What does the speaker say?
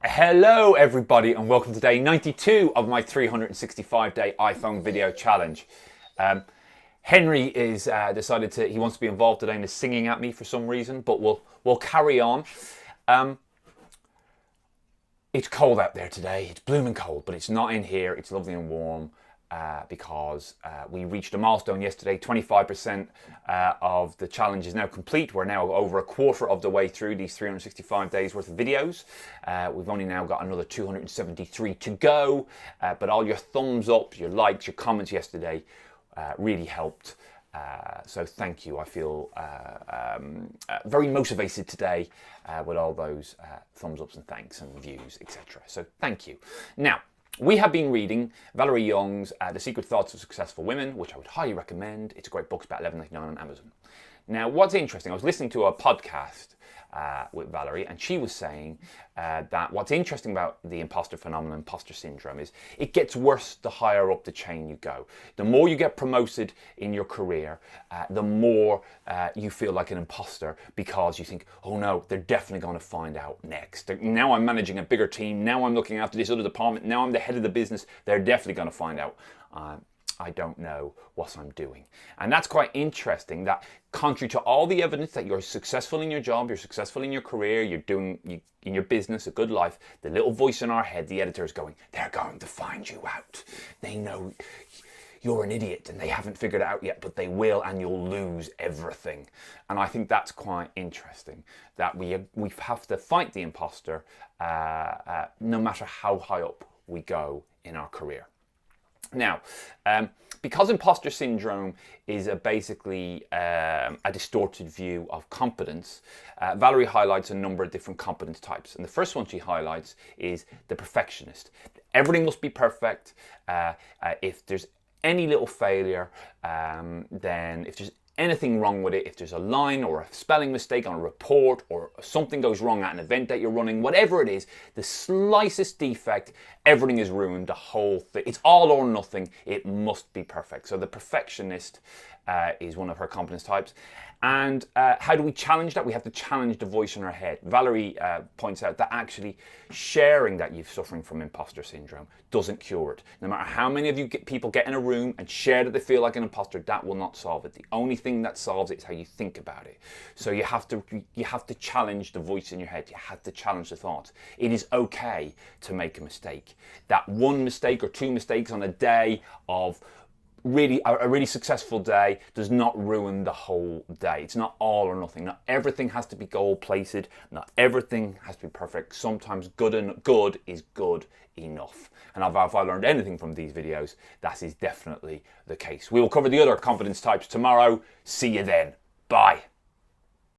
Hello everybody and welcome to day 92 of my 365-day iPhone video challenge. Henry is he wants to be involved today and is singing at me for some reason, but we'll carry on. It's cold out there today, it's blooming cold, but it's not in here, it's lovely and warm. Because we reached a milestone yesterday. 25% of the challenge is now complete. We're now over a quarter of the way through these 365 days worth of videos. We've only now got another 273 to go, but all your thumbs up, your likes, your comments yesterday really helped. So thank you. I feel very motivated today with all those thumbs ups and thanks and views, etc. So thank you. Now, we have been reading Valerie Young's The Secret Thoughts of Successful Women, which I would highly recommend. It's a great book, it's about $11.99 on Amazon. Now, what's interesting, I was listening to a podcast with Valerie, and she was saying that what's interesting about the imposter phenomenon, imposter syndrome, is it gets worse the higher up the chain you go. The more you get promoted in your career, the more you feel like an imposter because you think, oh no, they're definitely going to find out next. Now I'm managing a bigger team, now I'm looking after this other department, now I'm the head of the business, they're definitely going to find out. I don't know what I'm doing. And that's quite interesting, that contrary to all the evidence that you're successful in your job, you're successful in your career, you're doing in your business a good life, the little voice in our head, the editor, is going, they're going to find you out. They know you're an idiot and they haven't figured it out yet, but they will, and you'll lose everything. And I think that's quite interesting, that we have to fight the imposter no matter how high up we go in our career. Now, because imposter syndrome is basically a distorted view of competence, Valerie highlights a number of different competence types. And the first one she highlights is the perfectionist. Everything must be perfect. If there's any little failure, then if there's anything wrong with it, if there's a line or a spelling mistake on a report or something goes wrong at an event that you're running, whatever it is, the slightest defect, everything is ruined, the whole thing. It's all or nothing. It must be perfect. So the perfectionist is one of her competence types. And how do we challenge that? We have to challenge the voice in our head. Valerie points out that actually sharing that you're suffering from imposter syndrome doesn't cure it. No matter how many of you people get in a room and share that they feel like an imposter, that will not solve it. The only thing that solves it is how you think about it. So you have to challenge the voice in your head. You have to challenge the thoughts. It is okay to make a mistake. That one mistake or two mistakes on a day of a really successful day does not ruin the whole day. It's not all or nothing. Not everything has to be gold plated. Not everything has to be perfect. Sometimes good is good enough. And if I learned anything from these videos, that is definitely the case. We will cover the other confidence types tomorrow. See you then. Bye.